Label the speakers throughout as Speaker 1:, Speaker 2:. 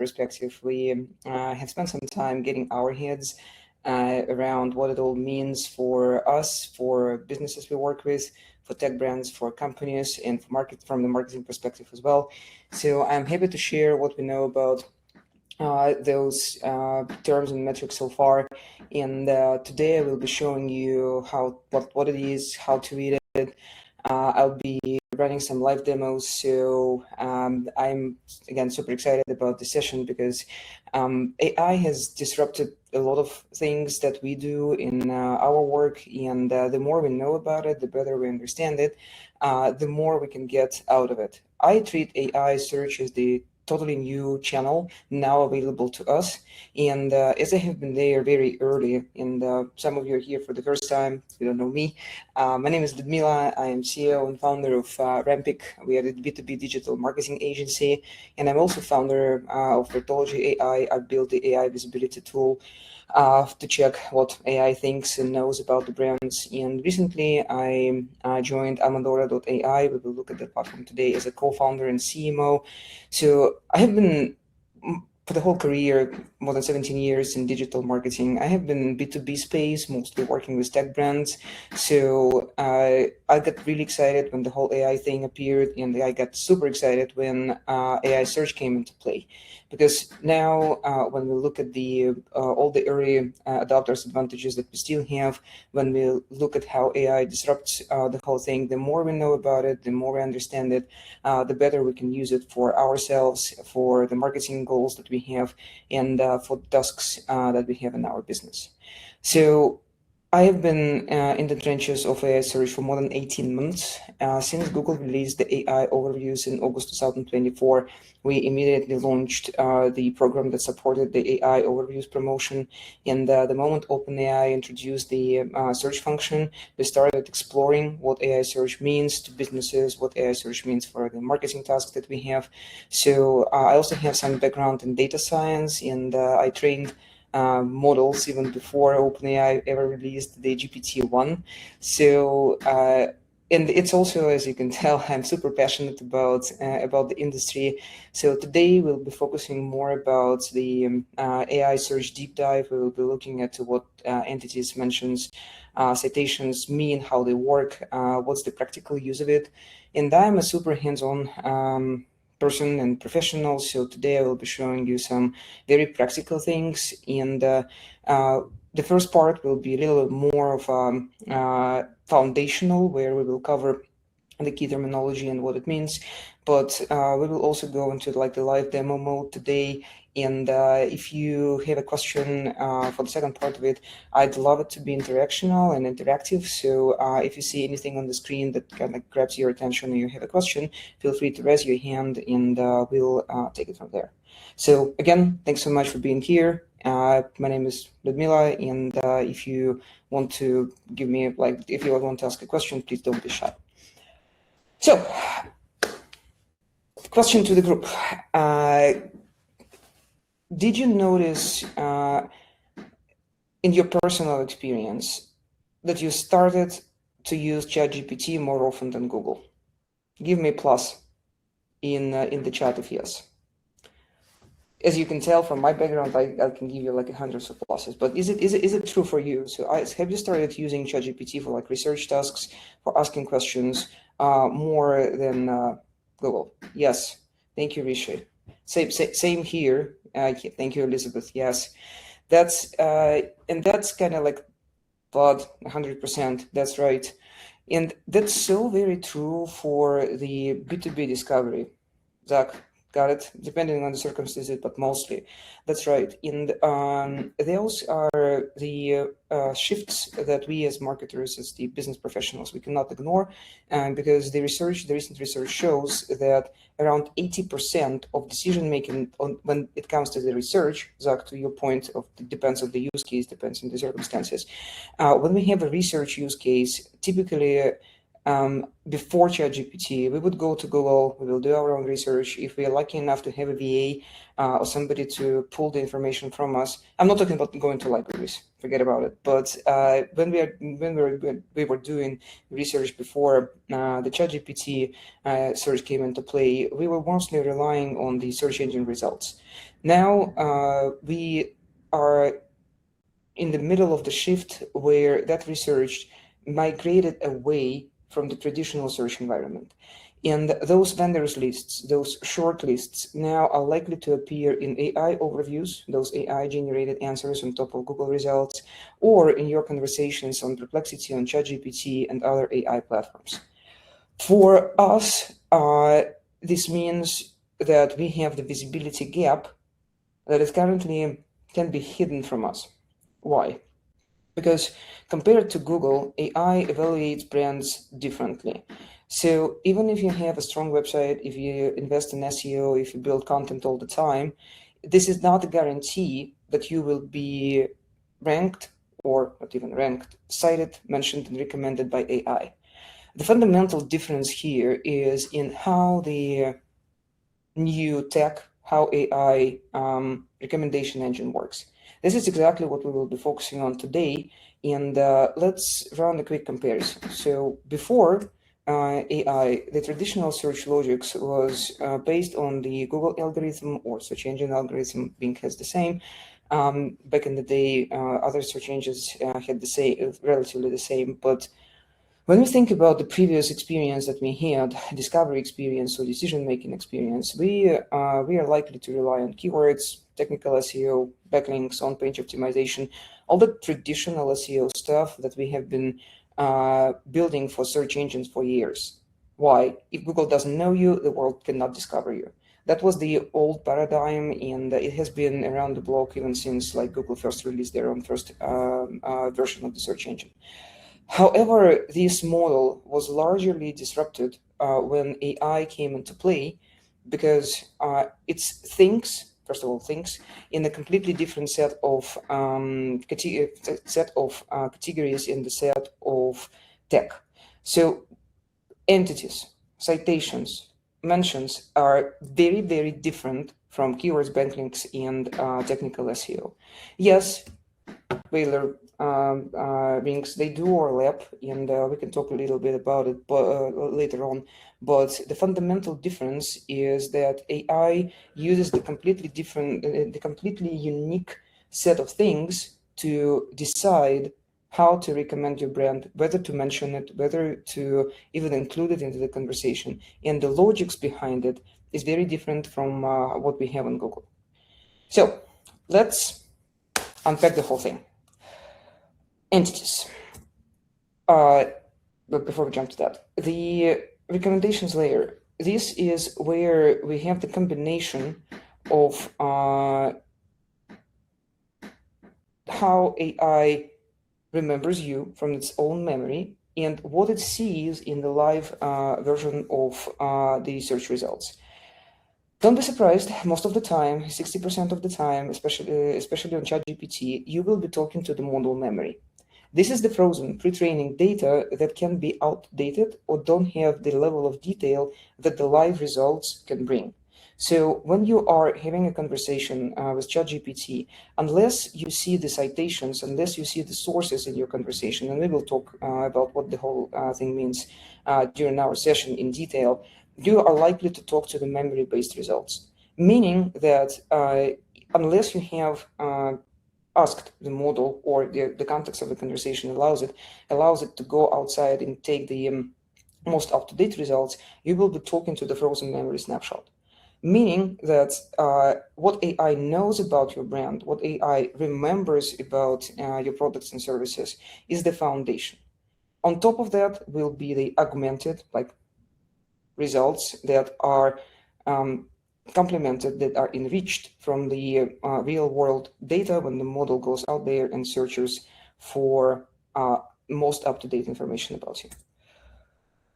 Speaker 1: perspective, we have spent some time getting our heads around what it all means for us, for businesses we work with, for tech brands, for companies, and for from the marketing perspective as well. So I'm happy to share what we know about those terms and metrics so far. And today I will be showing you what it is, how to read it. I'll be running some live demos. So I'm, again, super excited about the session because AI has disrupted a lot of things that we do in our work. And the more we know about it, the better we understand it, the more we can get out of it. I treat AI search as the totally new channel now available to us. And as I have been there very early, and some of you are here for the first time, you don't know me. My name is Ludmila. I am CEO and founder of Rampiq. We are the B2B digital marketing agency. And I'm also founder of Vertology AI. I built the AI visibility tool to check what AI thinks and knows about the brands. And recently I joined Amadora.ai. We will look at the platform today as a co-founder and CMO. So I have been, for the whole career, more than 17 years in digital marketing. I have been in B2B space, mostly working with tech brands. So I got really excited when the whole AI thing appeared, and I got super excited when AI search came into play. Because now when we look at the all the early adopters advantages that we still have, when we look at how AI disrupts the whole thing, the more we know about it, the more we understand it, the better we can use it for ourselves, for the marketing goals that we have, and for tasks that we have in our business. So I have been in the trenches of AI search for more than 18 months. Since Google released the AI overviews in August 2024, we immediately launched the program that supported the AI overviews promotion. And the moment OpenAI introduced the search function, we started exploring what AI search means to businesses, what AI search means for the marketing tasks that we have. So I also have some background in data science, and I trained models even before OpenAI ever released the GPT-1. So, and it's also, as you can tell, I'm super passionate about the industry. So today we'll be focusing more about the AI search deep dive. We will be looking at what entities mentions citations mean, how they work, what's the practical use of it. And I'm a super hands-on person and professional. So today I will be showing you some very practical things. And the first part will be a little bit more of foundational, where we will cover the key terminology and what it means. But we will also go into like the live demo mode today. And if you have a question for the second part of it, I'd love it to be interactional and interactive. So if you see anything on the screen that kind of grabs your attention and you have a question, feel free to raise your hand, and we'll take it from there. So again, thanks so much for being here. My name is Ludmila, and if you want to give me, if you want to ask a question, please don't be shy. So, question to the group. Did you notice in your personal experience that you started to use ChatGPT more often than Google? Give me a plus in the chat if yes. As you can tell from my background, I can give you like hundreds of pluses. But is it true for you? So have you started using ChatGPT for like research tasks, for asking questions more than Google? Yes. Thank you, Rishi. Same here. Thank you, Elizabeth. Yes, that's and that's kind of like blood 100%. That's right, and that's so very true for the B2B discovery. Zach, got it? Depending on the circumstances, but mostly. That's right. And those are the shifts that we as marketers, as the business professionals, we cannot ignore, because the recent research shows that around 80% of decision making when it comes to the research, Zach, to your point of it depends on the use case, depends on the circumstances. When we have a research use case, typically before ChatGPT, we would go to Google, we will do our own research. If we are lucky enough to have a VA or somebody to pull the information from us, I'm not talking about going to libraries, forget about it. But when we were doing research before the ChatGPT search came into play, we were mostly relying on the search engine results. Now we are in the middle of the shift where that research migrated away from the traditional search environment. And those vendors lists, those short lists, now are likely to appear in AI overviews, those AI-generated answers on top of Google results, or in your conversations on Perplexity, on ChatGPT, and other AI platforms. For us, this means that we have the visibility gap that is currently can be hidden from us. Why? Because compared to Google, AI evaluates brands differently. So even if you have a strong website, if you invest in SEO, if you build content all the time, this is not a guarantee that you will be ranked, or not even ranked, cited, mentioned, and recommended by AI. The fundamental difference here is in how the new tech, how AI recommendation engine works. This is exactly what we will be focusing on today, and let's run a quick comparison. So before AI, the traditional search logics was based on the Google algorithm or search engine algorithm. Bing has the same. Back in the day, other search engines had the same, relatively the same, but when we think about the previous experience that we had, discovery experience or decision-making experience, we are likely to rely on keywords, technical SEO, backlinks, on-page optimization, all the traditional SEO stuff that we have been building for search engines for years. Why? If Google doesn't know you, the world cannot discover you. That was the old paradigm, and it has been around the block even since like Google first released their own first version of the search engine. However, this model was largely disrupted when AI came into play because it thinks, first of all, thinks in a completely different set of categories in the set of tech. So entities, citations, mentions are very, very different from keywords, backlinks, and technical SEO. Yes, Whaler rings, they do overlap, and we can talk a little bit about it later on. But the fundamental difference is that AI uses the completely different, the completely unique set of things to decide how to recommend your brand, whether to mention it, whether to even include it into the conversation. And the logics behind it is very different from what we have on Google. So let's unpack the whole thing. Entities. But before we jump to that, the recommendations layer, this is where we have the combination of how AI remembers you from its own memory and what it sees in the live version of the search results. Don't be surprised, most of the time, 60% of the time, especially on ChatGPT, you will be talking to the model memory. This is the frozen pre-training data that can be outdated or don't have the level of detail that the live results can bring. So when you are having a conversation with ChatGPT, unless you see the citations, unless you see the sources in your conversation, and we will talk about what the whole thing means during our session in detail, you are likely to talk to the memory-based results, meaning that unless you have asked the model or the context of the conversation allows it to go outside and take the most up-to-date results, you will be talking to the frozen memory snapshot. Meaning that what AI knows about your brand, what AI remembers about your products and services is the foundation. On top of that will be the augmented, like results that are complemented, that are enriched from the real world data when the model goes out there and searches for most up-to-date information about you.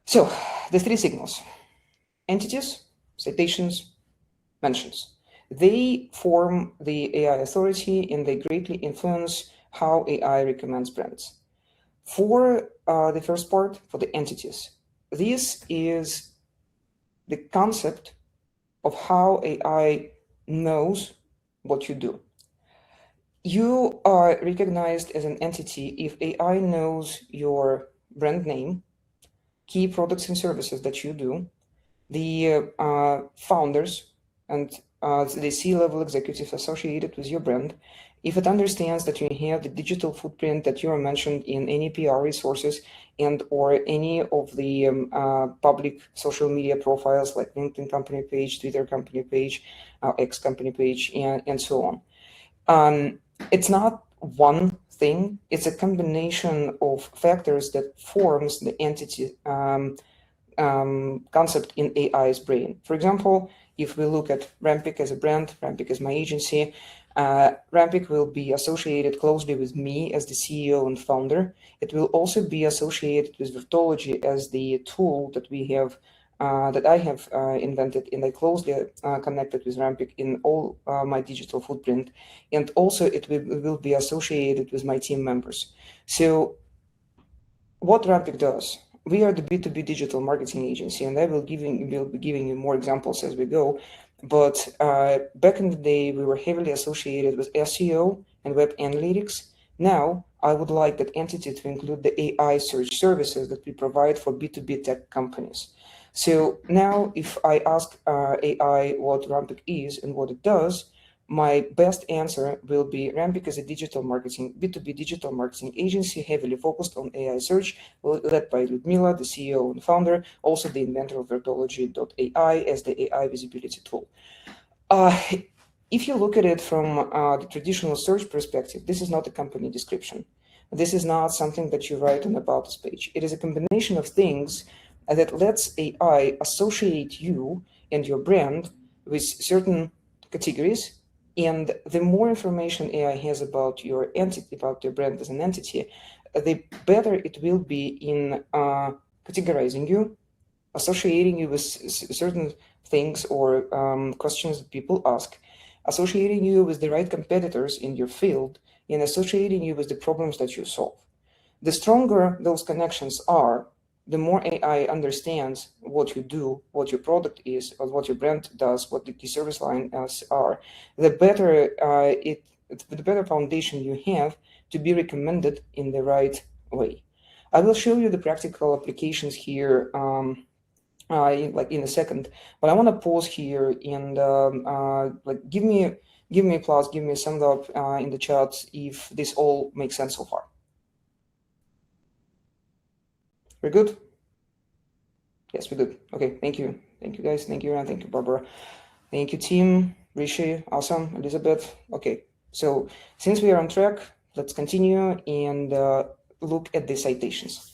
Speaker 1: So the three signals: entities, citations, mentions. They form the AI authority and they greatly influence how AI recommends brands. For the first part, for the entities, this is the concept of how AI knows what you do. You are recognized as an entity if AI knows your brand name, key products and services that you do, the founders and the C-level executives associated with your brand, if it understands that you have the digital footprint that you are mentioned in any PR resources and or any of the public social media profiles like LinkedIn company page, Twitter company page, X company page, and so on. It's not one thing, it's a combination of factors that forms the entity concept in AI's brain. For example, if we look at Rampiq as a brand, Rampiq is my agency, Rampiq will be associated closely with me as the CEO and founder. It will also be associated with Virtology as the tool that we have, that I have invented, and I closely connected with Rampiq in all my digital footprint. And also it will be associated with my team members. So what Rampiq does, we are the B2B digital marketing agency, and I will be giving you more examples as we go. But back in the day, we were heavily associated with SEO and web analytics. Now, I would like that entity to include the AI search services that we provide for B2B tech companies. So now, if I ask AI what Rampiq is and what it does, my best answer will be Rampiq is a digital marketing, B2B digital marketing agency heavily focused on AI search, led by Ludmila, the CEO and founder, also the inventor of Virtology.ai as the AI visibility tool. If you look at it from the traditional search perspective, this is not a company description. This is not something that you write on the About Us page. It is a combination of things that lets AI associate you and your brand with certain categories. And the more information AI has about your entity, about your brand as an entity, the better it will be in categorizing you, associating you with certain things or questions that people ask, associating you with the right competitors in your field, and associating you with the problems that you solve. The stronger those connections are, the more AI understands what you do, what your product is, or what your brand does, what the key service lines are, the better the better foundation you have to be recommended in the right way. I will show you the practical applications here in a second, but I want to pause here and give me a applause, give me a thumbs up in the chat if this all makes sense so far. We're good? Yes, we're good. Okay, thank you. Thank you, guys. Thank you, Ryan. Thank you, Barbara. Thank you, team. Rishi, awesome. Elizabeth. Okay, so since we are on track, let's continue and look at the citations.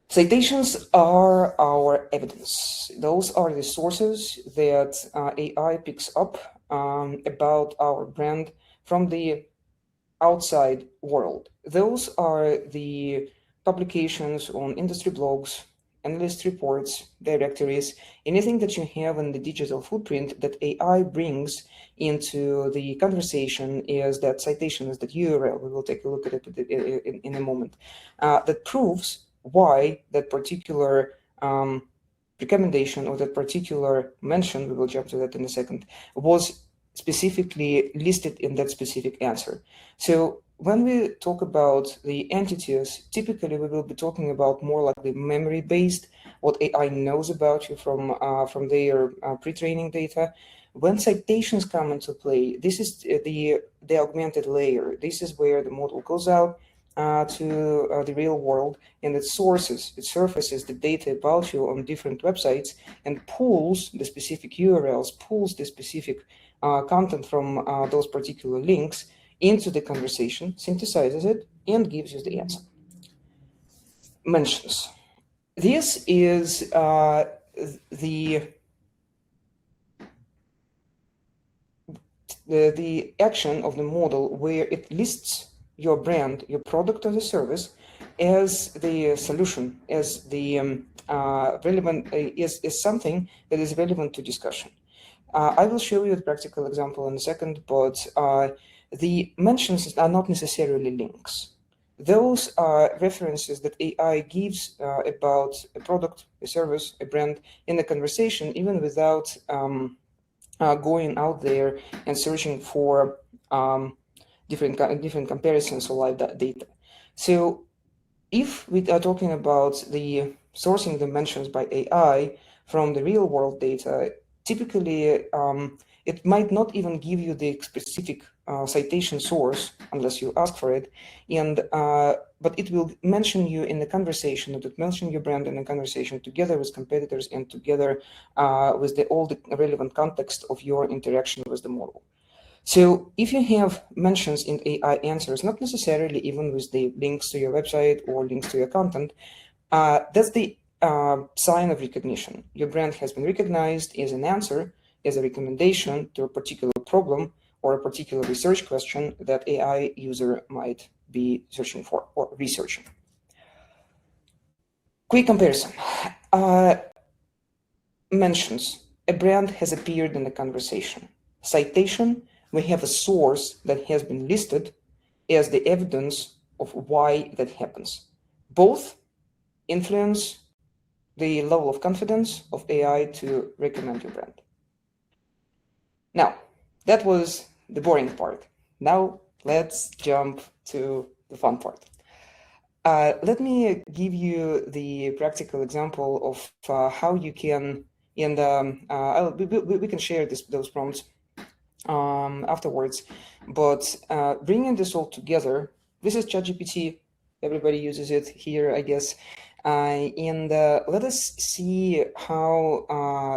Speaker 1: Citations are our evidence. Those are the sources that AI picks up about our brand from the outside world. Those are the publications on industry blogs, analyst reports, directories, anything that you have in the digital footprint that AI brings into the conversation is that citation, is that URL. We will take a look at it in a moment. That proves why that particular recommendation or that particular mention, we will jump to that in a second, was specifically listed in that specific answer. So when we talk about the entities, typically we will be talking about more like the memory-based, what AI knows about you from their pre-training data. When citations come into play, this is the augmented layer. This is where the model goes out to the real world and it surfaces the data about you on different websites and pulls the specific URLs, pulls the specific content from those particular links into the conversation, synthesizes it, and gives you the answer. Mentions. This is the action of the model where it lists your brand, your product or the service as the solution, as the relevant, is something that is relevant to discussion. I will show you a practical example in a second, but the mentions are not necessarily links. those are references that AI gives about a product, a service, a brand in a conversation, even without going out there and searching for different comparisons or live data. So if we are talking about the sourcing dimensions by AI from the real world data, typically it might not even give you the specific citation source unless you ask for it, and but it will mention you in the conversation. It will mention your brand in the conversation together with competitors and together with all the relevant context of your interaction with the model. So if you have mentions in AI answers, not necessarily even with the links to your website or links to your content, that's the sign of recognition. Your brand has been recognized as an answer, as a recommendation to a particular problem or a particular research question that AI user might be searching for or researching. Quick comparison. Mentions. A brand has appeared in the conversation. Citation. We have a source that has been listed as the evidence of why that happens. Both influence the level of confidence of AI to recommend your brand. Now, that was the boring part. Now, let's jump to the fun part. Let me give you the practical example of how you can, and we can share those prompts afterwards, but bringing this all together, this is ChatGPT. Everybody uses it here, I guess. And let us see how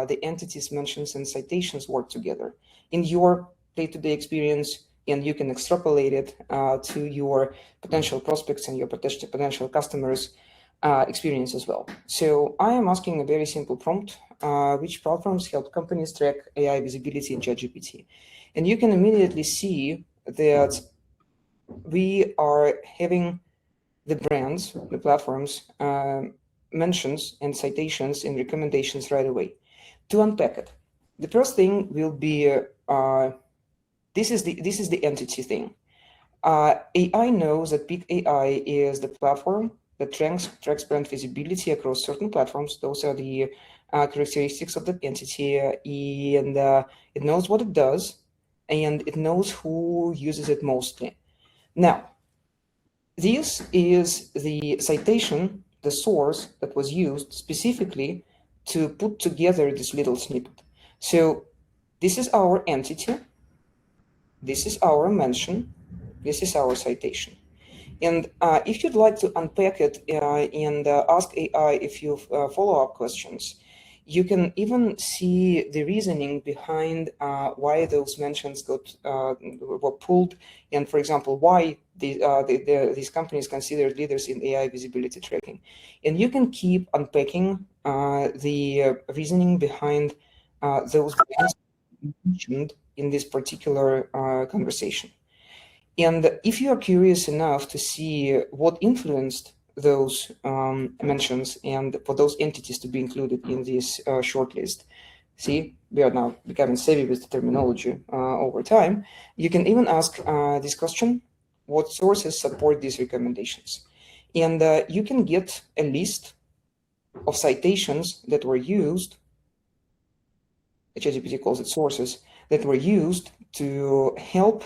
Speaker 1: the entities, mentions, and citations work together in your day-to-day experience, and you can extrapolate it to your potential prospects and your potential customers' experience as well. So I am asking a very simple prompt, which platforms help companies track AI visibility in ChatGPT? And you can immediately see that we are having the brands, the platforms, mentions and citations and recommendations right away. To unpack it, the first thing will be this is the entity thing. AI knows that Peak AI is the platform that tracks brand visibility across certain platforms. Those are the characteristics of the entity, and it knows what it does, and it knows who uses it mostly. Now, this is the citation, the source that was used specifically to put together this little snippet. So this is our entity, this is our mention, this is our citation. And if you'd like to unpack it and ask AI a few follow-up questions, you can even see the reasoning behind why those mentions were pulled, and for example, why these companies considered leaders in AI visibility tracking. And you can keep unpacking the reasoning behind those mentioned in this particular conversation. And if you are curious enough to see what influenced those mentions and for those entities to be included in this shortlist, see, we are now becoming savvy with the terminology over time. You can even ask this question: what sources support these recommendations? And you can get a list of citations that were used, ChatGPT calls it sources, that were used to help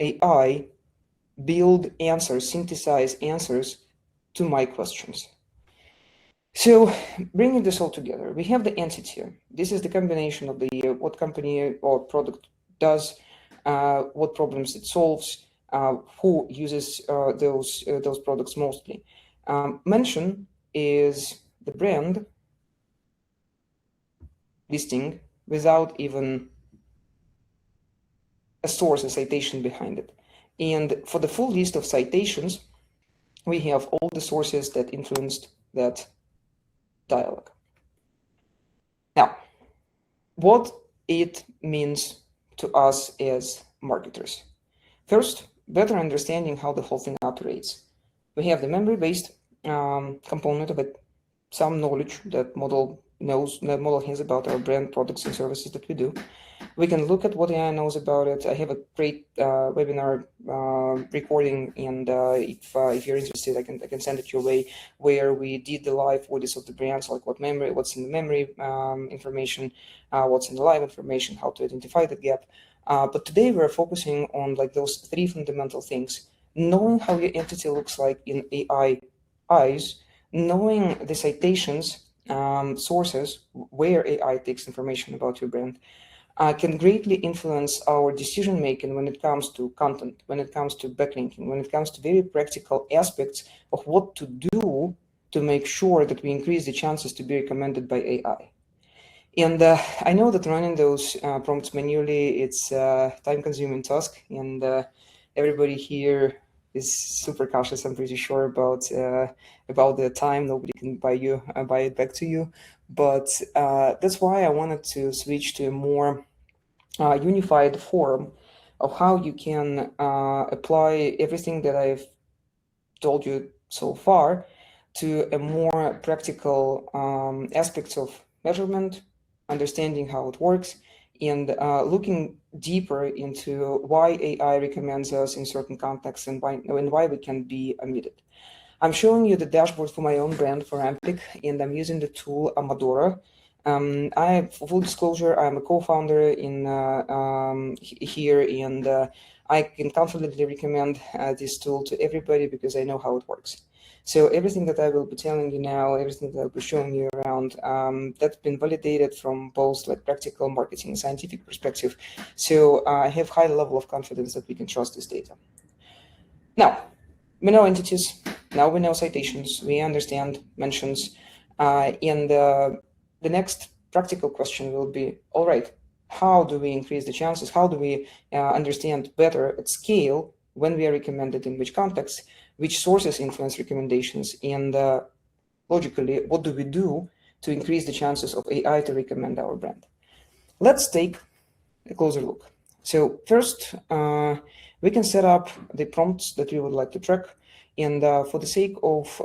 Speaker 1: AI build answers, synthesize answers to my questions. So bringing this all together, we have the entity. This is the combination of the what company or product does, what problems it solves, who uses those products mostly. Mention is the brand listing without even a source, a citation behind it. And for the full list of citations, we have all the sources that influenced that dialogue. Now, what it means to us as marketers. First, better understanding how the whole thing operates. We have the memory-based component of it, some knowledge that model model has about our brand, products, and services that we do. We can look at what AI knows about it. I have a great webinar recording, and if you're interested, I can send it your way, where we did the live audits of the brands, like what's in the memory information, what's in the live information, how to identify the gap. But today we're focusing on like those three fundamental things: knowing how your entity looks like in AI eyes, knowing the citations, sources where AI takes information about your brand, can greatly influence our decision making when it comes to content, when it comes to backlinking, when it comes to very practical aspects of what to do to make sure that we increase the chances to be recommended by AI. And I know that running those prompts manually, it's a time-consuming task, and everybody here is super cautious, I'm pretty sure, about the time. Nobody can buy it back to you. But that's why I wanted to switch to a more unified form of how you can apply everything that I've told you so far to a more practical aspects of measurement, understanding how it works, and looking deeper into why AI recommends us in certain contexts and why we can be omitted. I'm showing you the dashboard for my own brand, for Rampiq, and I'm using the tool Amadora. For full disclosure, I'm a co-founder in here, and I can confidently recommend this tool to everybody because I know how it works. So everything that I will be telling you now, everything that I'll be showing you around, that's been validated from both like practical marketing and scientific perspective. So I have high level of confidence that we can trust this data. Now, we know entities, now we know citations, we understand mentions, and the next practical question will be, all right, how do we increase the chances? How do we understand better at scale when we are recommended, in which context, which sources influence recommendations, and logically, what do we do to increase the chances of AI to recommend our brand? Let's take a closer look. So first, we can set up the prompts that we would like to track. And for the sake of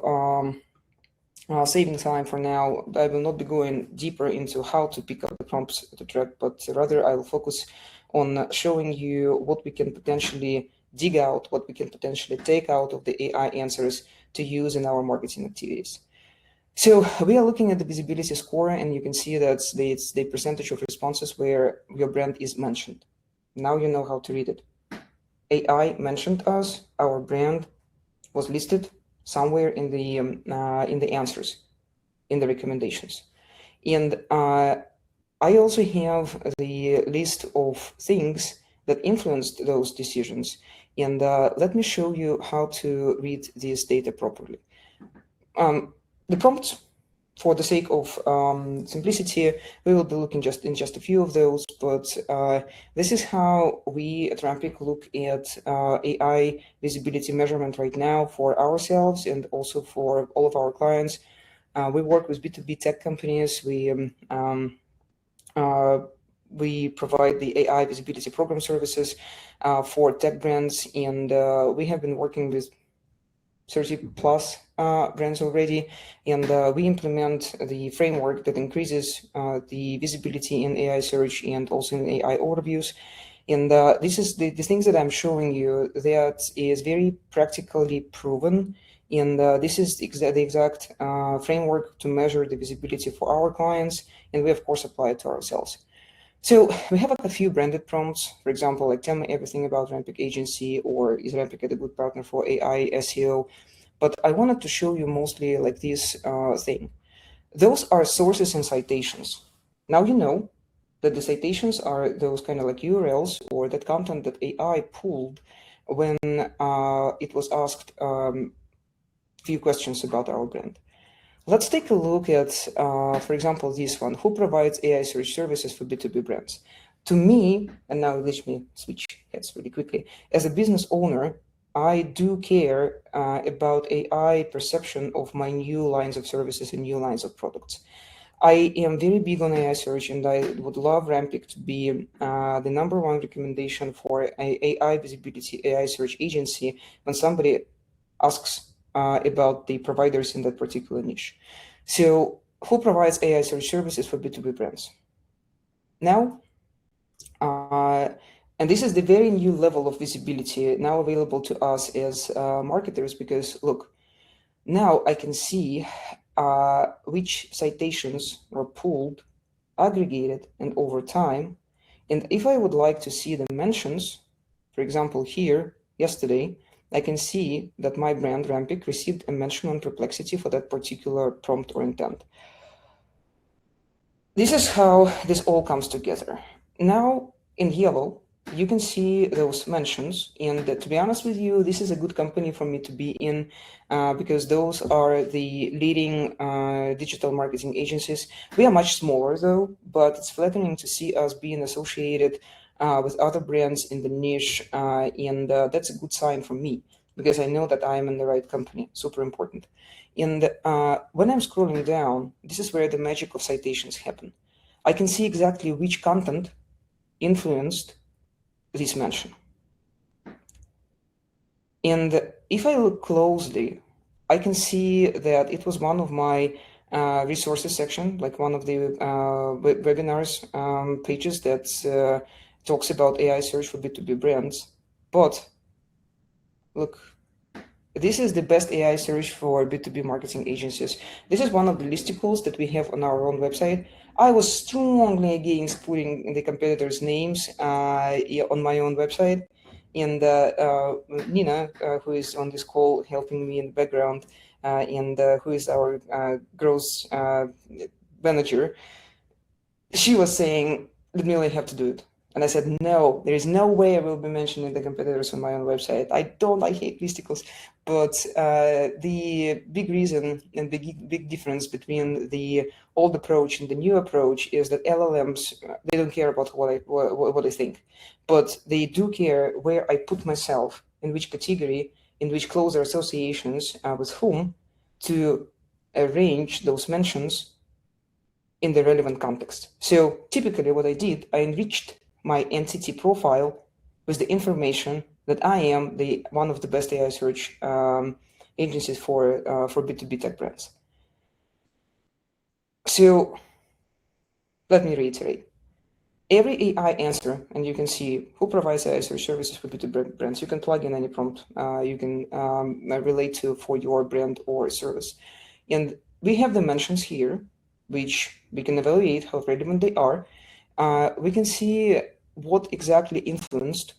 Speaker 1: saving time for now, I will not be going deeper into how to pick up the prompts to track, but rather I will focus on showing you what we can potentially dig out, what we can potentially take out of the AI answers to use in our marketing activities. So we are looking at the visibility score, and you can see that it's the percentage of responses where your brand is mentioned. Now you know how to read it. AI mentioned us, our brand was listed somewhere in the answers, in the recommendations. And I also have the list of things that influenced those decisions. And let me show you how to read this data properly. The prompts, for the sake of simplicity, we will be looking in just a few of those, but this is how we at Rampiq look at AI visibility measurement right now for ourselves and also for all of our clients. We work with B2B tech companies. We provide the AI visibility program services for tech brands, and we have been working with 30 plus brands already, and we implement the framework that increases the visibility in AI search and also in AI overviews. And this is the things that I'm showing you that is very practically proven. And this is the exact framework to measure the visibility for our clients, and we of course apply it to ourselves. So we have a few branded prompts, for example, like tell me everything about Rampiq agency, or is Rampiq a good partner for AI SEO? But I wanted to show you mostly like this thing. Those are sources and citations. Now you know that the citations are those kind of like URLs or that content that AI pulled when it was asked few questions about our brand. Let's take a look at, for example, this one. Who provides AI search services for B2B brands? To me, and now let me switch heads really quickly. As a business owner, I do care about AI perception of my new lines of services and new lines of products. I am very big on AI search, and I would love Rampiq to be the #1 recommendation for AI visibility, AI search agency when somebody asks about the providers in that particular niche. So who provides AI search services for B2B brands. Now, and this is the very new level of visibility now available to us as marketers, because look, now I can see which citations were pulled, aggregated, and over time. And if I would like to see the mentions, for example, here, yesterday, I can see that my brand Rampiq received a mention on Perplexity for that particular prompt or intent. This is how this all comes together. Now, in yellow, you can see those mentions. And to be honest with you, this is a good company for me to be in because those are the leading digital marketing agencies. We are much smaller though, but it's flattering to see us being associated with other brands in the niche. And that's a good sign for me because I know that I'm in the right company. Super important. And when I'm scrolling down, this is where the magic of citations happen. I can see exactly which content influenced this mention. And if I look closely, I can see that it was one of my resources section, like one of the webinars pages that talks about AI search for B2B brands. But look, this is the best AI search for B2B marketing agencies. This is one of the listicles that we have on our own website. I was strongly against putting the competitors' names on my own website. And Nina, who is on this call helping me in the background, and who is our growth manager, she was saying, Ludmila, you have to do it. And I said, no, there is no way I will be mentioning the competitors on my own website. I hate listicles. But the big reason and the big difference between the old approach and the new approach is that LLMs, they don't care about what I think, but they do care where I put myself, in which category, in which closer associations with whom, to arrange those mentions in the relevant context. So typically what I did, I enriched my entity profile with the information that I am one of the best AI search agencies for B2B tech brands. So let me reiterate. Every AI answer, and you can see who provides AI search services for B2B brands. You can plug in any prompt you can relate to for your brand or service. And we have the mentions here, which we can evaluate how relevant they are. We can see what exactly influenced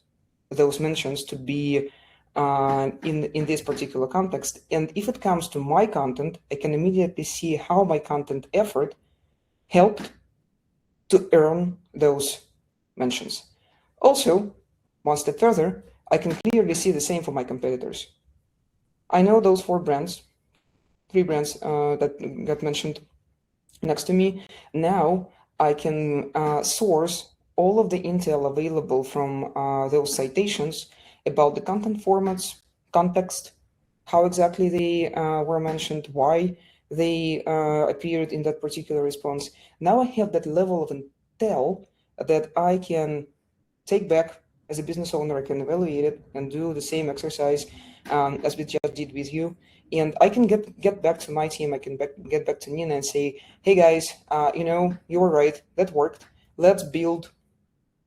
Speaker 1: those mentions to be in this particular context. And if it comes to my content, I can immediately see how my content effort helped to earn those mentions. Also, one step further, I can clearly see the same for my competitors. I know those three brands that got mentioned next to me. Now I can source all of the intel available from those citations about the content formats, context, how exactly they were mentioned, why they appeared in that particular response. Now I have that level of intel that I can take back as a business owner. I can evaluate it and do the same exercise as we just did with you. And I can get back to my team. I can get back to Nina and say, hey guys, you were right, that worked. Let's build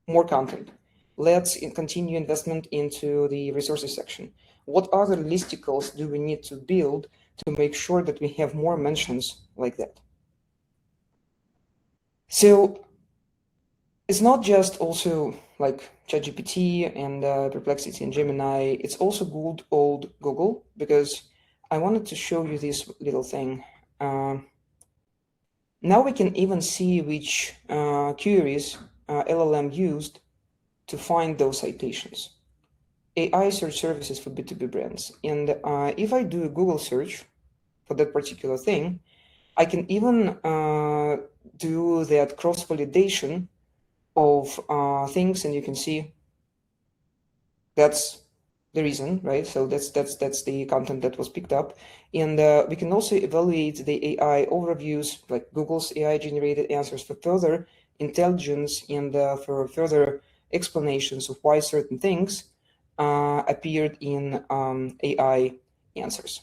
Speaker 1: more content. Let's continue investment into the resources section. What other listicles do we need to build to make sure that we have more mentions like that? So it's not just also like ChatGPT and Perplexity and Gemini, it's also good old Google, because I wanted to show you this little thing. Now we can even see which queries LLM used to find those citations. AI search services for B2B brands. And if I do a Google search for that particular thing, I can even do that cross-validation of things, and you can see that's the reason, right? So that's the content that was picked up. And we can also evaluate the AI overviews, like Google's AI generated answers, for further intelligence and for further explanations of why certain things appeared in AI answers.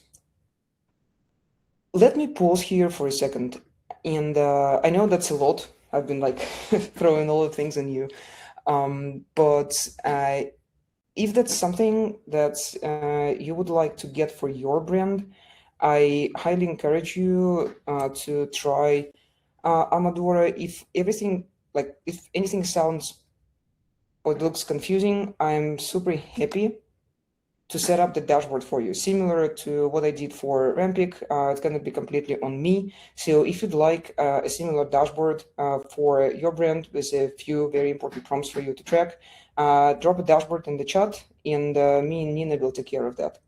Speaker 1: Let me pause here for a second. And I know that's a lot. I've been like throwing all the things on you. But if that's something that you would like to get for your brand, I highly encourage you to try Amadora. If anything sounds or looks confusing, I'm super happy to set up the dashboard for you. Similar to what I did for Rampiq, it's going to be completely on me. So if you'd like a similar dashboard for your brand with a few very important prompts for you to track, drop a dashboard in the chat, and me and Nina will take care of that.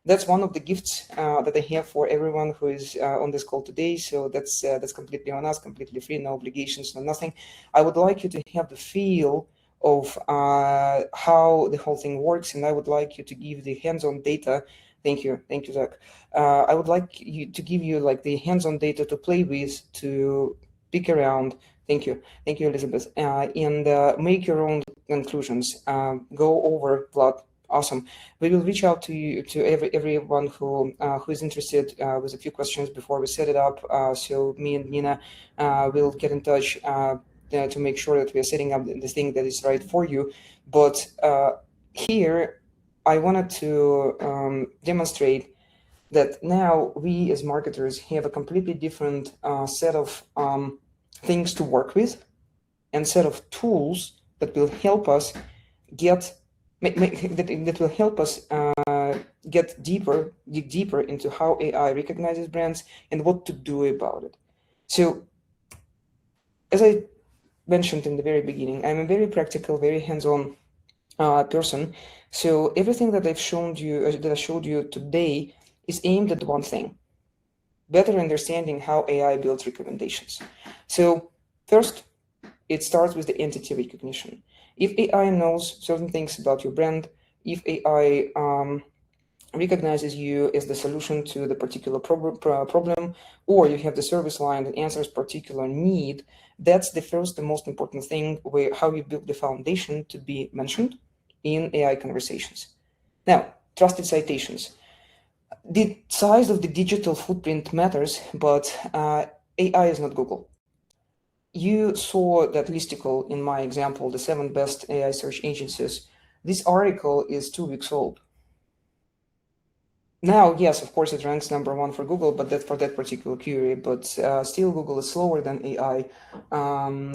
Speaker 1: That's one of the gifts that I have for everyone who is on this call today. So that's completely on us, completely free, no obligations, no nothing. I would like you to have the feel of how the whole thing works, and I would like you to give the hands-on data. Thank you, Zach. I would like you to give you like the hands-on data to play with, to pick around. Thank you, Elizabeth, and make your own conclusions. Go over, Vlad. Awesome. We will reach out to you, to everyone who is interested with a few questions before we set it up. So me and Nina will get in touch to make sure that we are setting up the thing that is right for you. But here, I wanted to demonstrate that now we as marketers have a completely different set of things to work with and set of tools that will help us get that will help us dig deeper into how AI recognizes brands and what to do about it. So, as I mentioned in the very beginning, I'm a very practical, very hands-on person. So everything that I showed you today is aimed at one thing: better understanding how AI builds recommendations. So first, it starts with the entity recognition. If AI knows certain things about your brand, if AI recognizes you as the solution to the particular problem, or you have the service line that answers particular need, that's the first and most important thing, where how you build the foundation to be mentioned in AI conversations. Now, trusted citations. The size of the digital footprint matters, but AI is not Google. You saw that listicle in my example, the 7 best AI search agencies. This article is 2 weeks old. Now, yes, of course, it ranks #1 for Google, but that's for that particular query. But still, Google is slower than AI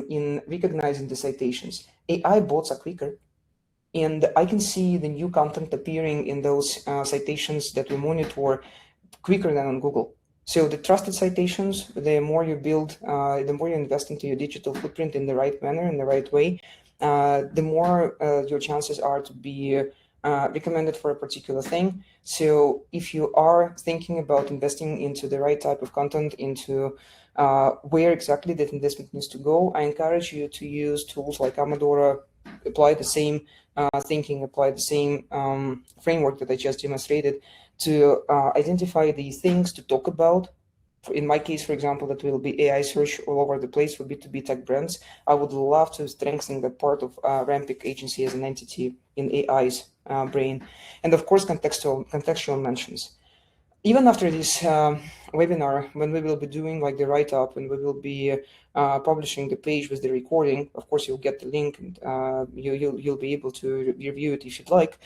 Speaker 1: in recognizing the citations. AI bots are quicker, and I can see the new content appearing in those citations that we monitor quicker than on Google. So the trusted citations, the more you build, the more you invest into your digital footprint in the right manner, in the right way, the more your chances are to be recommended for a particular thing. So if you are thinking about investing into the right type of content, into where exactly that investment needs to go, I encourage you to use tools like Amadora, apply the same thinking, apply the same framework that I just demonstrated to identify the things to talk about. In my case, for example, that will be AI search all over the place for B2B tech brands. I would love to strengthen that part of Rampiq agency as an entity in AI's brain. And of course, contextual mentions. Even after this webinar, when we will be doing like the write-up and we will be publishing the page with the recording, of course, you'll get the link and you'll be able to review it if you'd like.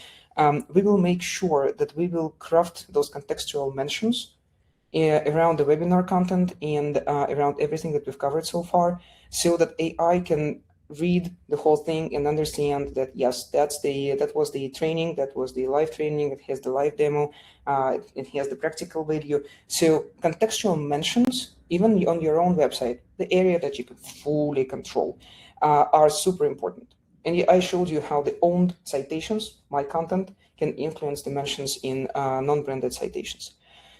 Speaker 1: We will make sure that we will craft those contextual mentions around the webinar content and around everything that we've covered so far, so that AI can read the whole thing and understand that yes, that was the training, that was the live training, it has the live demo, it has the practical video. So contextual mentions, even on your own website, the area that you can fully control, are super important. And I showed you how the owned citations, my content, can influence the mentions in non-branded citations.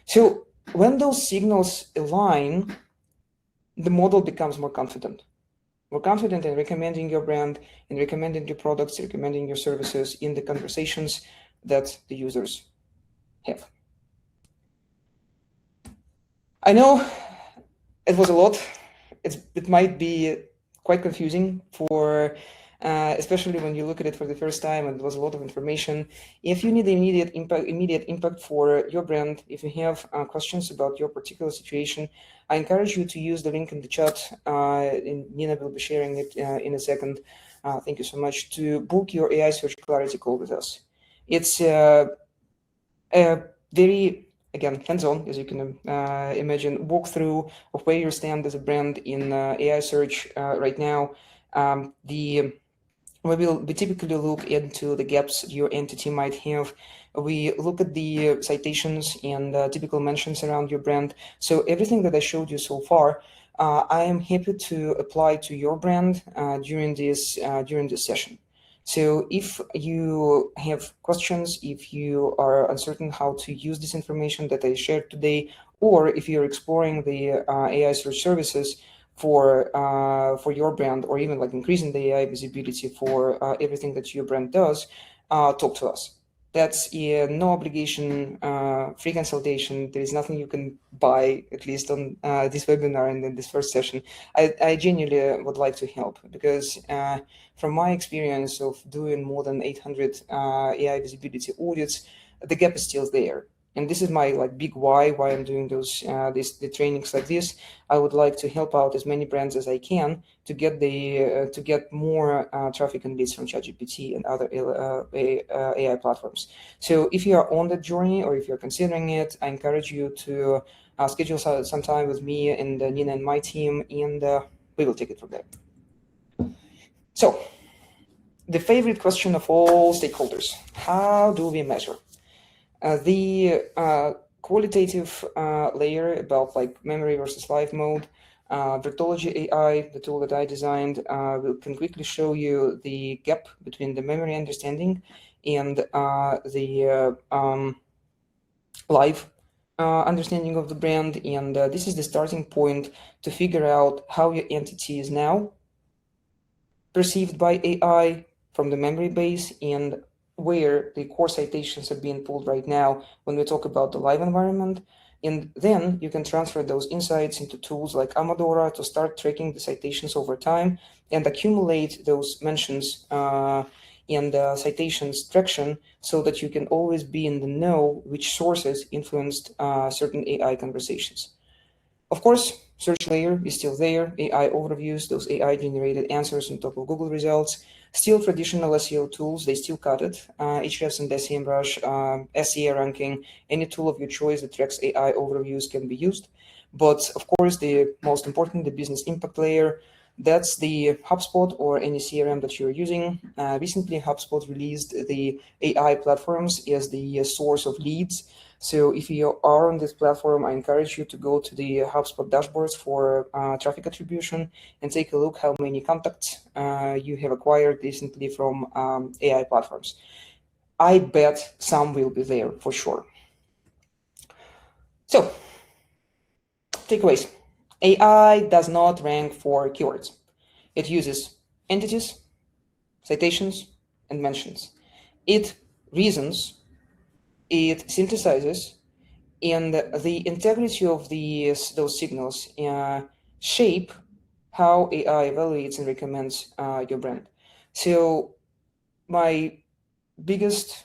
Speaker 1: So when those signals align, the model becomes more confident in recommending your brand, in recommending your products, recommending your services in the conversations that the users have. I know it was a lot. It might be quite confusing for especially when you look at it for the first time and it was a lot of information. If you need immediate impact for your brand, if you have questions about your particular situation, I encourage you to use the link in the chat. And Nina will be sharing it in a second. Thank you so much, to book your AI search clarity call with us. It's a very, again, hands-on, as you can imagine, walkthrough of where you stand as a brand in AI search right now. We typically look into the gaps your entity might have. We look at the citations and typical mentions around your brand. So everything that I showed you so far, I am happy to apply to your brand during this session. So if you have questions, if you are uncertain how to use this information that I shared today, or if you're exploring the AI search services for your brand, or even like increasing the AI visibility for everything that your brand does, talk to us. That's a no obligation free consultation. There is nothing you can buy, at least on this webinar and in this first session. I genuinely would like to help, because from my experience of doing more than 800 AI visibility audits, the gap is still there. And this is my big why I'm doing those the trainings like this. I would like to help out as many brands as I can to get more traffic and leads from ChatGPT and other AI platforms. So if you are on that journey, or if you're considering it, I encourage you to schedule some time with me and Nina and my team, and we will take it from there. So the favorite question of all stakeholders: how do we measure? The qualitative layer about memory versus live mode, Virtology AI, the tool that I designed, can quickly show you the gap between the memory understanding and the live understanding of the brand. And this is the starting point to figure out how your entity is now perceived by AI from the memory base, and where the core citations are being pulled right now when we talk about the live environment. And then you can transfer those insights into tools like Amadora to start tracking the citations over time and accumulate those mentions and citations traction, so that you can always be in the know which sources influenced certain AI conversations. Of course, search layer is still there, AI overviews, those AI generated answers on top of Google results. Still traditional SEO tools, they still cut it. Ahrefs and SEMrush, SEA ranking, any tool of your choice that tracks AI overviews can be used. But of course, the most important, the business impact layer, that's the HubSpot or any CRM that you're using. Recently, HubSpot released the AI platforms as the source of leads. So if you are on this platform, I encourage you to go to the HubSpot dashboards for traffic attribution and take a look how many contacts you have acquired recently from AI platforms. I bet some will be there for sure. So, takeaways. AI does not rank for keywords. It uses entities, citations, and mentions. It reasons, it synthesizes, and the integrity of those signals shape how AI evaluates and recommends your brand. So my biggest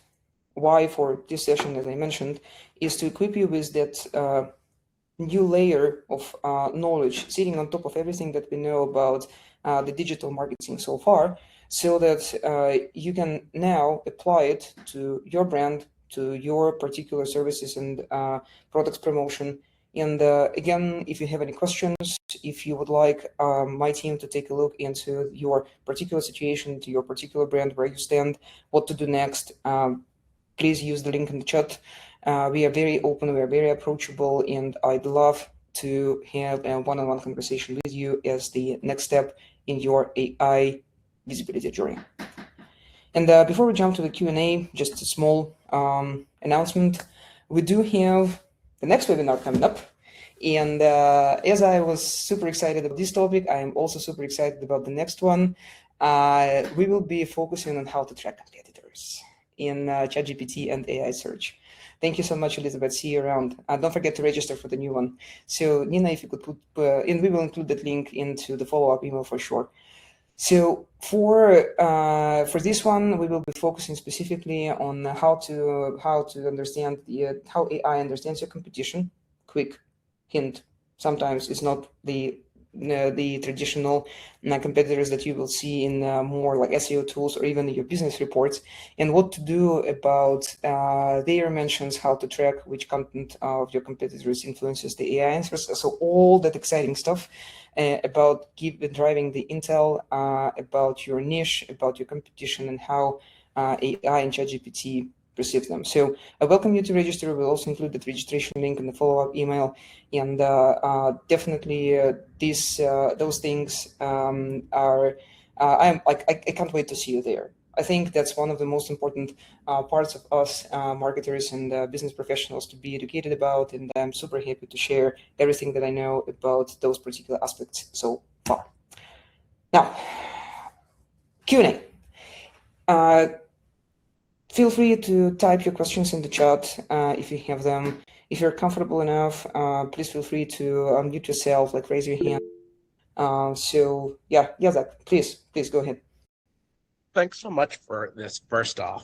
Speaker 1: why for this session, as I mentioned, is to equip you with that new layer of knowledge sitting on top of everything that we know about the digital marketing so far, so that you can now apply it to your brand, to your particular services and products promotion. And again, if you have any questions, if you would like my team to take a look into your particular situation, to your particular brand, where you stand, what to do next, please use the link in the chat. We are very open, we are very approachable, and I'd love to have a one-on-one conversation with you as the next step in your AI visibility journey. And before we jump to the Q&A, just a small announcement. We do have the next webinar coming up. And as I was super excited about this topic, I am also super excited about the next one. We will be focusing on how to track competitors in ChatGPT and AI search. Thank you so much, Elizabeth. See you around. Don't forget to register for the new one. So Nina, if you could put, and we will include that link into the follow-up email for sure. So for this one, we will be focusing specifically on how to understand how AI understands your competition. Quick hint: sometimes it's not the traditional competitors that you will see in more like SEO tools or even your business reports, and what to do about their mentions, how to track which content of your competitors influences the AI answers. So all that exciting stuff about driving the intel, about your niche, about your competition, and how AI and ChatGPT perceive them. So I welcome you to register. We'll also include the registration link in the follow-up email, and definitely those things are. I can't wait to see you there. I think that's one of the most important parts of us marketers and business professionals to be educated about, and I'm super happy to share everything that I know about those particular aspects so far. Now, Q&A. Feel free to type your questions in the chat if you have them. If you're comfortable enough, please feel free to unmute yourself, like raise your hand. So yeah, Zach, please go ahead.
Speaker 2: Thanks so much for this. First off,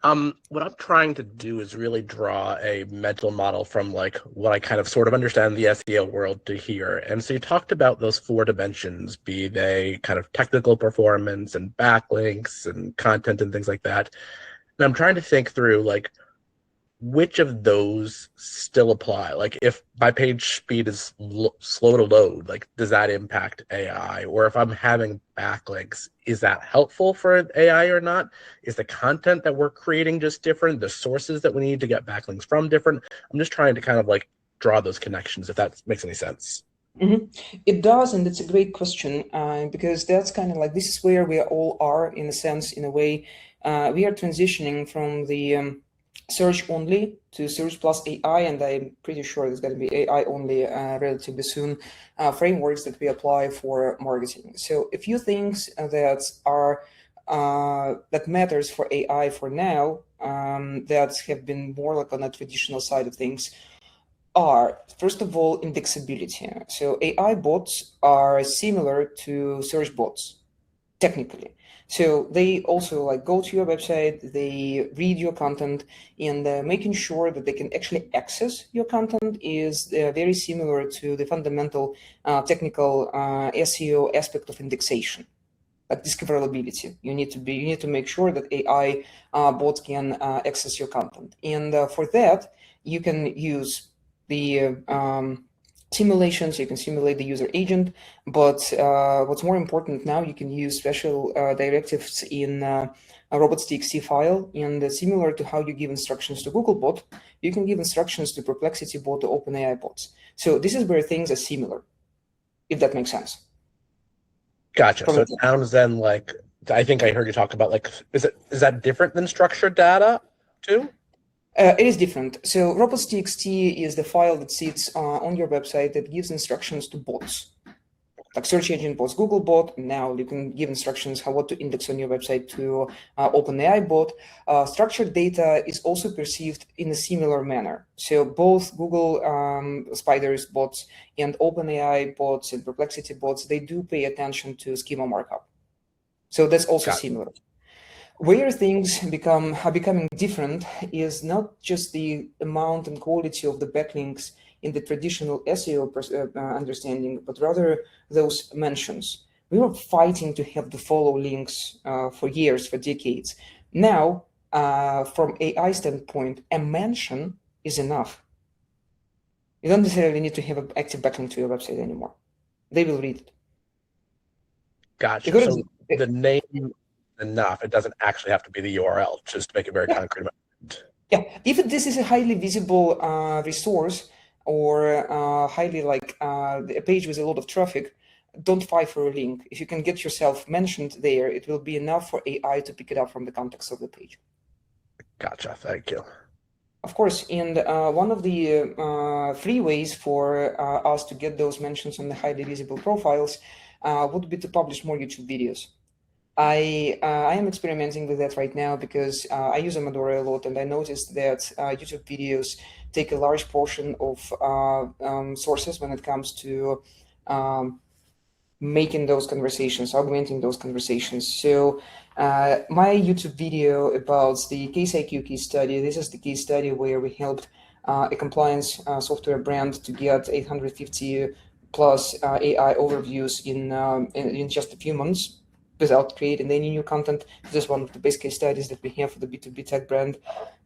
Speaker 2: what I'm trying to do is really draw a mental model from like what I kind of sort of understand the SEO world to here. And so you talked about those 4 dimensions, be they kind of technical performance and backlinks and content and things like that. And I'm trying to think through like which of those still apply? Like if my page speed is slow to load, like does that impact AI? Or if I'm having backlinks, is that helpful for AI or not? Is the content that we're creating just different? The sources that we need to get backlinks from different? I'm just trying to kind of like draw those connections, if that makes any sense.
Speaker 1: Mm-hmm. It does, and it's a great question because that's kind of like this is where we all are in a sense, in a way. We are transitioning from the search only to search plus AI, and I'm pretty sure there's going to be AI only relatively soon frameworks that we apply for marketing. So a few things that are that matters for AI for now that have been more like on the traditional side of things are, first of all, indexability. So AI bots are similar to search bots, technically. So they also like go to your website, they read your content, and making sure that they can actually access your content is very similar to the fundamental technical SEO aspect of indexation, like discoverability. You need to make sure that AI bots can access your content, and for that you can use the simulations. You can simulate the user agent, but what's more important now, you can use special directives in a robots.txt file, and similar to how you give instructions to Googlebot, you can give instructions to Perplexity bot, to OpenAI bots. So this is where things are similar, if that makes sense.
Speaker 2: Gotcha. So it sounds then like, I think I heard you talk about like, is that different than structured data too?
Speaker 1: It is different. So robots.txt is the file that sits on your website that gives instructions to bots, like search engine bots, Googlebot. Now you can give instructions what to index on your website to OpenAI bot. Structured data is also perceived in a similar manner. So both Google Spiders bots and OpenAI bots and Perplexity bots, they do pay attention to schema markup. So that's also similar. Where things are becoming different is not just the amount and quality of the backlinks in the traditional SEO understanding, but rather those mentions. We were fighting to have the follow links for years, for decades. Now, from AI standpoint, a mention is enough. You don't necessarily need to have an active backlink to your website anymore. They will read it.
Speaker 2: Gotcha. So the name enough. It doesn't actually have to be the URL, just to make it very concrete.
Speaker 1: Yeah, if this is a highly visible resource or highly like a page with a lot of traffic, don't fight for a link. If you can get yourself mentioned there, it will be enough for AI to pick it up from the context of the page.
Speaker 2: Gotcha. Thank you.
Speaker 1: Of course, and one of the free ways for us to get those mentions on the highly visible profiles would be to publish more YouTube videos. I am experimenting with that right now because I use Amadora a lot, and I noticed that YouTube videos take a large portion of sources when it comes to making those conversations, augmenting those conversations. So my YouTube video about the Case IQ case study, this is the case study where we helped a compliance software brand to get 850 plus AI overviews in just a few months without creating any new content. This is one of the best case studies that we have for the B2B tech brand.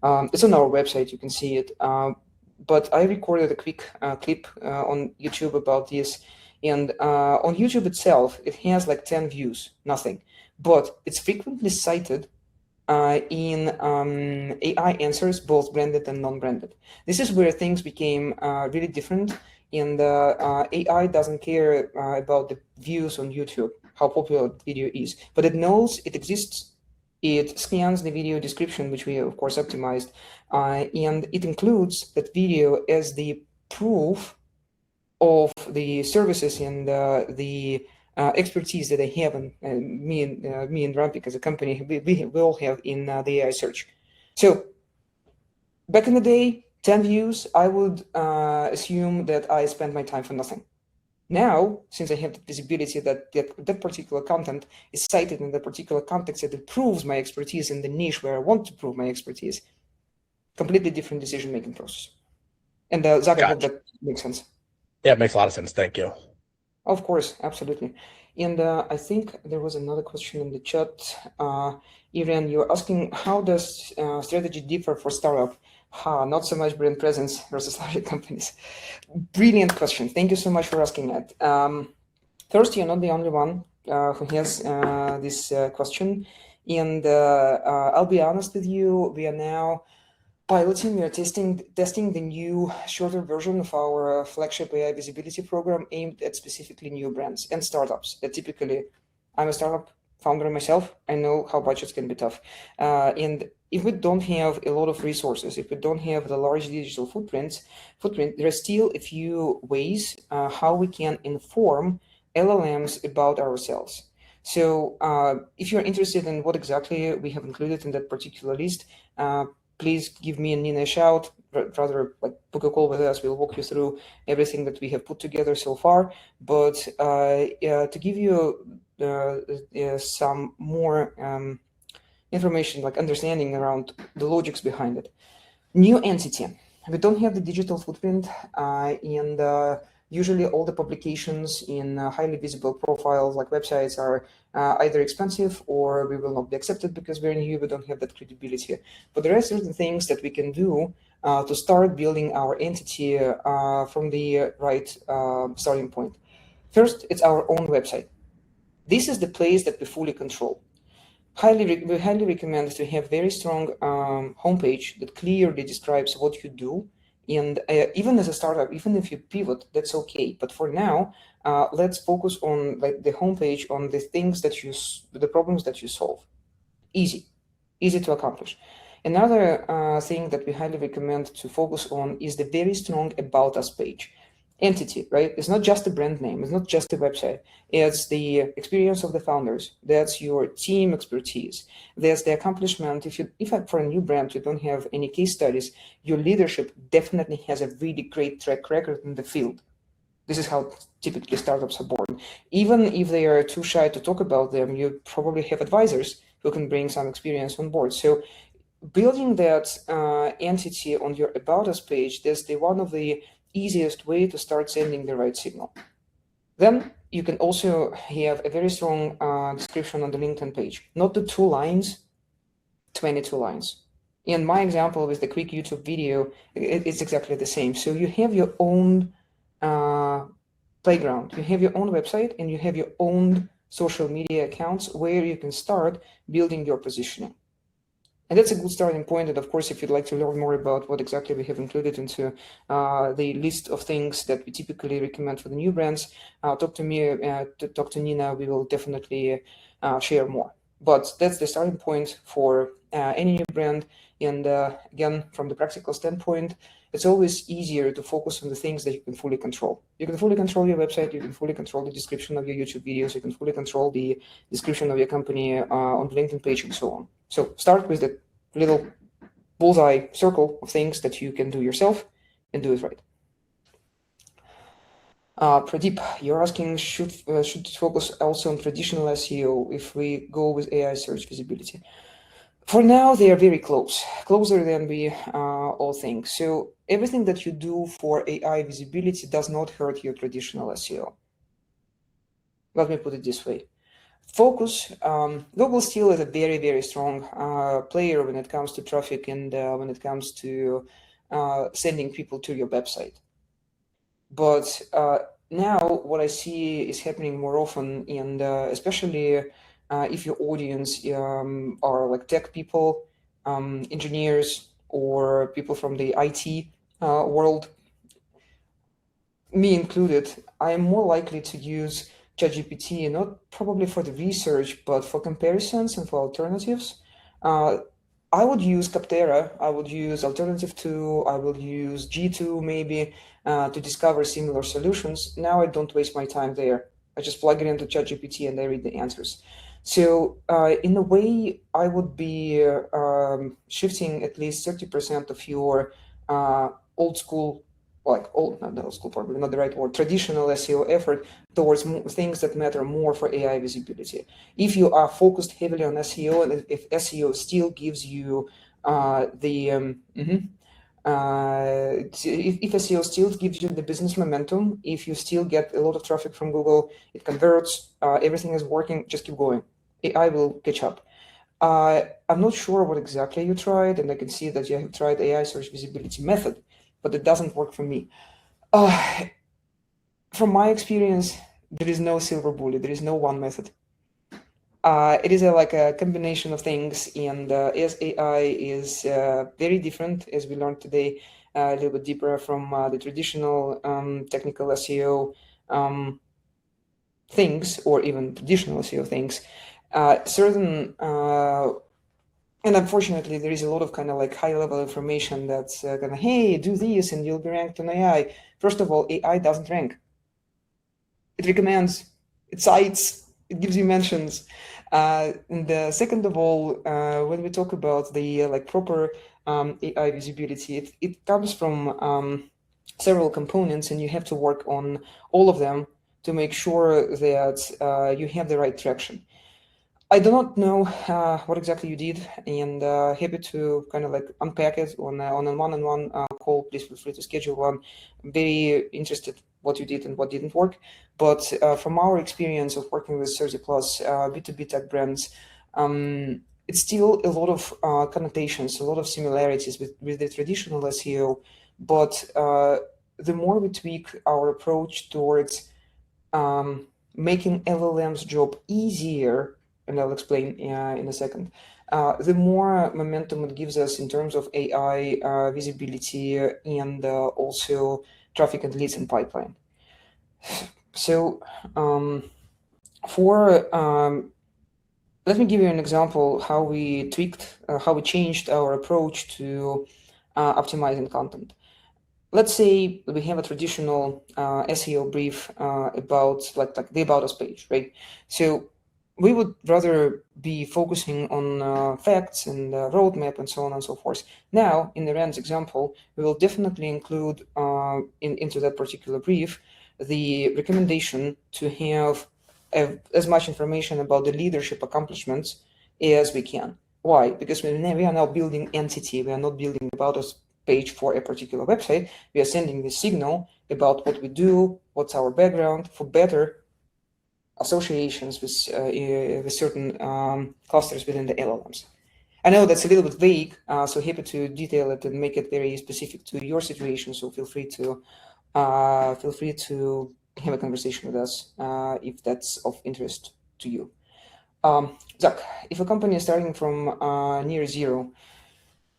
Speaker 1: It's on our website, you can see it. But I recorded a quick clip on YouTube about this. And on YouTube itself, it has like 10 views, nothing. But it's frequently cited in AI answers, both branded and non-branded. This is where things became really different. And AI doesn't care about the views on YouTube, how popular the video is, but it knows it exists. It scans the video description, which we of course optimized, and it includes that video as the proof of the services and the expertise that I have, and me and Rampiq as a company, we all have in the AI search. So back in the day, 10 views, I would assume that I spent my time for nothing. Now, since I have the visibility that that particular content is cited in the particular context that it proves my expertise in the niche where I want to prove my expertise, completely different decision-making process. And Zach, I hope that makes sense.
Speaker 2: Yeah, it makes a lot of sense. Thank you.
Speaker 1: Of course, absolutely. And I think there was another question in the chat. Iran, you're asking, how does strategy differ for startup? Not so much brand presence versus larger companies. Brilliant question. Thank you so much for asking that. First, you're not the only one who has this question. And I'll be honest with you, we are now piloting, we are testing the new shorter version of our flagship AI visibility program aimed at specifically new brands and startups that typically, I'm a startup founder myself, I know how budgets can be tough. And if we don't have a lot of resources, if we don't have the large digital footprint, there are still a few ways how we can inform LLMs about ourselves. So if you're interested in what exactly we have included in that particular list, please give me and Nina a shout, rather like book a call with us. We'll walk you through everything that we have put together so far. But to give you some more information, like understanding around the logics behind it. New entity. We don't have the digital footprint, and usually all the publications in highly visible profiles like websites are either expensive or we will not be accepted because we're new, we don't have that credibility. But there are certain things that we can do to start building our entity from the right starting point. First, it's our own website. This is the place that we fully control. We highly recommend to have very strong homepage that clearly describes what you do. And even as a startup, even if you pivot, that's okay. But for now, let's focus on like the homepage, on the things that the problems that you solve. Easy to accomplish. Another thing that we highly recommend to focus on is the very strong About Us page. Entity, right? It's not just a brand name. It's not just a website. It's the experience of the founders. That's your team expertise. There's the accomplishment. If for a new brand, you don't have any case studies, your leadership definitely has a really great track record in the field. This is how typically startups are born. Even if they are too shy to talk about them, you probably have advisors who can bring some experience on board. So building that entity on your About Us page, that's one of the easiest way to start sending the right signal. Then you can also have a very strong description on the LinkedIn page. Not the 2 lines, 22 lines. In my example with the quick YouTube video, it's exactly the same. So you have your own playground. You have your own website and you have your own social media accounts where you can start building your positioning. And that's a good starting point. And of course, if you'd like to learn more about what exactly we have included into the list of things that we typically recommend for the new brands, talk to me, talk to Nina. We will definitely share more. But that's the starting point for any new brand. And again, from the practical standpoint, it's always easier to focus on the things that you can fully control. You can fully control your website. You can fully control the description of your YouTube videos. You can fully control the description of your company on the LinkedIn page and so on. So start with the little bullseye circle of things that you can do yourself and do it right. Pradeep, you're asking should focus also on traditional SEO if we go with AI search visibility. For now, they are very close, closer than we all think. So everything that you do for AI visibility does not hurt your traditional SEO. Let me put it this way. Focus, Google still is a very, very strong player when it comes to traffic and when it comes to sending people to your website. But now what I see is happening more often, and especially if your audience are like tech people, engineers, or people from the IT world, me included, I am more likely to use ChatGPT, not probably for the research, but for comparisons and for alternatives. I would use Captera, I would use Alternative 2, I will use G2 maybe to discover similar solutions. Now I don't waste my time there. I just plug it into ChatGPT and I read the answers. So in a way, I would be shifting at least 30% of your old school, like old, not old school, probably not the right word, traditional SEO effort towards things that matter more for AI visibility. If you are focused heavily on SEO, and if SEO still gives you if SEO still gives you the business momentum, if you still get a lot of traffic from Google, it converts, everything is working, just keep going. AI will catch up. I'm not sure what exactly you tried, and I can see that you have tried AI search visibility method, but it doesn't work for me. From my experience, there is no silver bullet. There is no one method. It is like a combination of things, and as AI is very different, as we learned today, a little bit deeper from the traditional technical SEO things, or even traditional SEO things, certain and unfortunately, there is a lot of kind of like high-level information that's kind of, hey, do this and you'll be ranked on AI. First of all, AI doesn't rank. It recommends, it cites, it gives you mentions. And second of all, when we talk about the like proper AI visibility, it comes from several components, and you have to work on all of them to make sure that you have the right traction. I do not know what exactly you did, and happy to kind of like unpack it on a one-on-one call. Please feel free to schedule one. I'm very interested what you did and what didn't work. But from our experience of working with 30 plus B2B tech brands, it's still a lot of connotations, a lot of similarities with the traditional SEO. But the more we tweak our approach towards making LLM's job easier, and I'll explain in a second, the more momentum it gives us in terms of AI visibility and also traffic and leads in pipeline. So let me give you an example how we tweaked, how we changed our approach to optimizing content. Let's say we have a traditional SEO brief about like the About Us page, right? So we would rather be focusing on facts and roadmap and so on and so forth. Now, in the Rand's example, we will definitely include into that particular brief the recommendation to have as much information about the leadership accomplishments as we can. Why? Because we are now building entity. We are not building About Us page for a particular website. We are sending the signal about what we do, what's our background, for better associations with certain clusters within the LLMs. I know that's a little bit vague, so happy to detail it and make it very specific to your situation. So feel free to have a conversation with us if that's of interest to you. Zach, if a company is starting from near zero,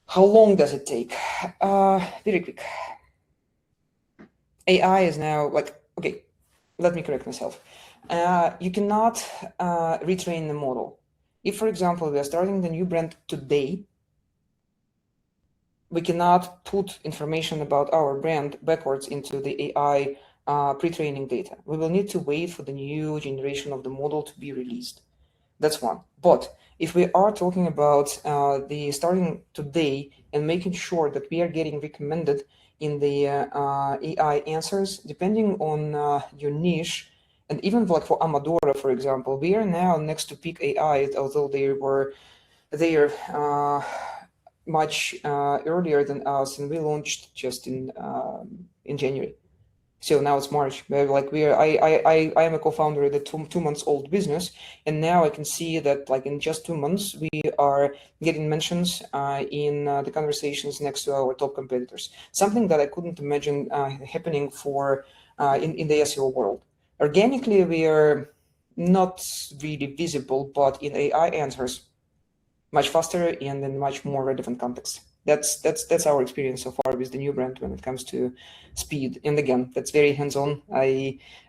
Speaker 1: how long does it take? Very quick. AI is now like, okay, let me correct myself. You cannot retrain the model. If, for example, we are starting the new brand today, we cannot put information about our brand backwards into the AI pre-training data. We will need to wait for the new generation of the model to be released. That's one. But if we are talking about the starting today and making sure that we are getting recommended in the AI answers, depending on your niche, and even like for Amadora, for example, we are now next to Peak AI, although they are much earlier than us, and we launched just in January. So now it's March. Like I am a co-founder of the two months old business, and now I can see that like in just 2 months we are getting mentions in the conversations next to our top competitors. Something that I couldn't imagine happening for in the SEO world. Organically, we are not really visible, but in AI answers, much faster and in much more relevant context. That's our experience so far with the new brand when it comes to speed. And again, that's very hands-on.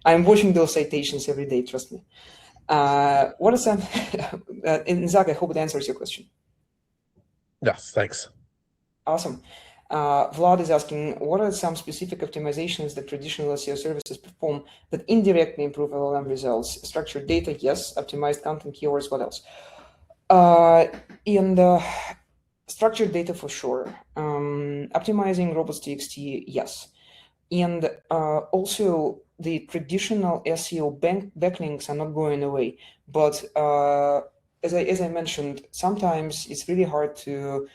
Speaker 1: I'm watching those citations every day, trust me. What are some and Zach, I hope it answers your question.
Speaker 2: Yes, thanks.
Speaker 1: Awesome. Vlad is asking, what are some specific optimizations that traditional SEO services perform that indirectly improve LLM results? Structured data, yes. Optimized content, keywords, what else? In the structured data for sure. Optimizing robots.txt, yes. And also the traditional SEO backlinks are not going away. But as I mentioned, sometimes it's really hard to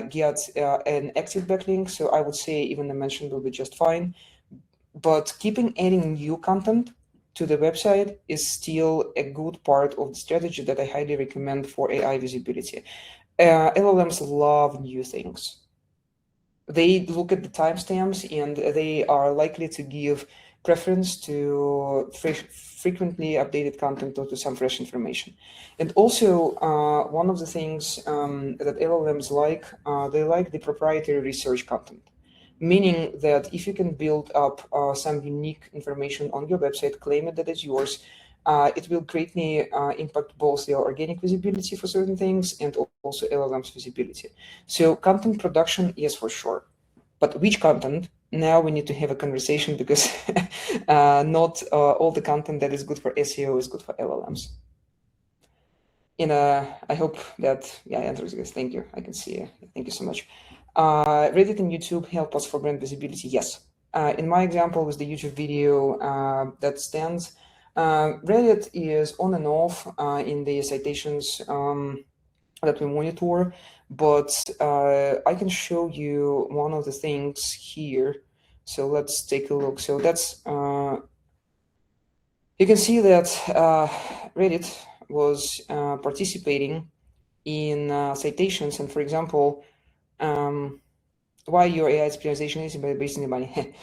Speaker 1: get an active backlink. So I would say even the mention will be just fine. But keeping adding new content to the website is still a good part of the strategy that I highly recommend for AI visibility. LLMs love new things. They look at the timestamps and they are likely to give preference to frequently updated content or to some fresh information. And also, one of the things that LLMs like, they like the proprietary research content. Meaning that if you can build up some unique information on your website, claim it that it's yours, it will greatly impact both your organic visibility for certain things and also LLM's visibility. So content production, yes, for sure. But which content? Now we need to have a conversation because not all the content that is good for SEO is good for LLMs. And I hope that answers this. Thank you. I can see. Thank you so much. Reddit and YouTube help us for brand visibility. Yes. In my example with the YouTube video that stands, Reddit is on and off in the citations that we monitor, but I can show you one of the things here. So let's take a look. So that's, you can see that Reddit was participating in citations. And for example, why your AI optimization is based on the money.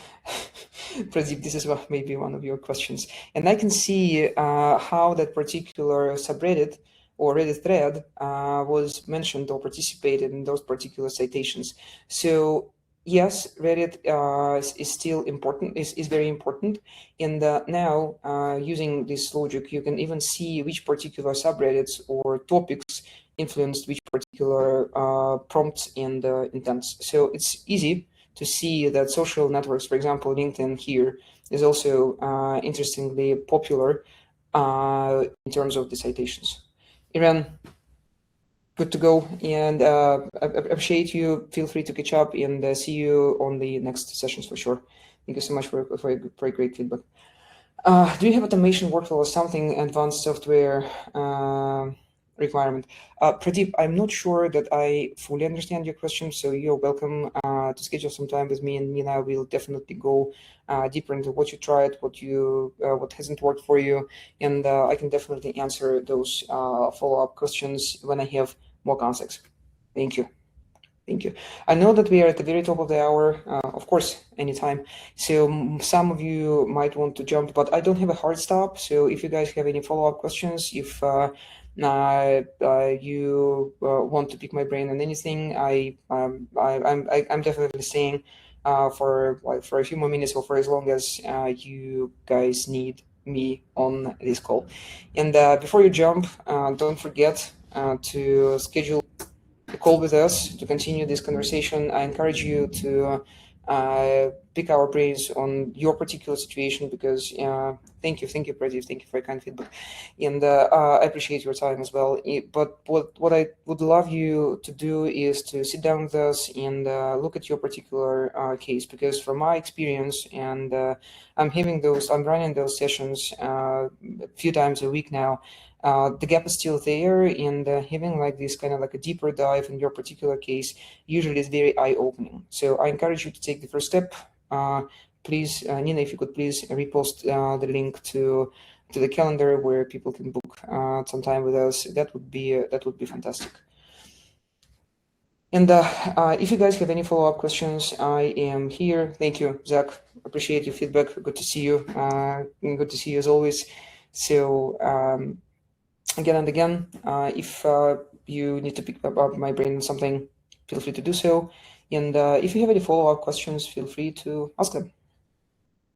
Speaker 1: Pradeep, this is maybe one of your questions. And I can see how that particular subreddit or Reddit thread was mentioned or participated in those particular citations. So yes, Reddit is still important, is very important. And now using this logic, you can even see which particular subreddits or topics influenced which particular prompts and intents. So it's easy to see that social networks, for example, LinkedIn here is also interestingly popular in terms of the citations. Iran, good to go, and I appreciate you. Feel free to catch up and see you on the next sessions for sure. Thank you so much for a great feedback. Do you have automation workflow or something advanced software requirement? Pradeep, I'm not sure that I fully understand your question, so you're welcome to schedule some time with me, and Nina will definitely go deeper into what you tried, what hasn't worked for you, and I can definitely answer those follow-up questions when I have more context. Thank you. Thank you. I know that we are at the very top of the hour, of course, anytime. So some of you might want to jump, but I don't have a hard stop. So if you guys have any follow-up questions, if you want to pick my brain on anything, I'm definitely staying for a few more minutes or for as long as you guys need me on this call. And before you jump, don't forget to schedule a call with us to continue this conversation. I encourage you to pick our brains on your particular situation, because thank you, Pradeep, thank you for your kind feedback, and I appreciate your time as well. But what I would love you to do is to sit down with us and look at your particular case, because from my experience, and I'm running those sessions a few times a week now. The gap is still there, and having like this kind of like a deeper dive in your particular case usually is very eye-opening. So I encourage you to take the first step. Please, Nina, if you could please repost the link to the calendar where people can book some time with us, that would be fantastic. And if you guys have any follow-up questions, I am here. Thank you, Zach. Appreciate your feedback. Good to see you. Good to see you as always. So again and again, if you need to pick up my brain on something, feel free to do so. And if you have any follow-up questions, feel free to ask them.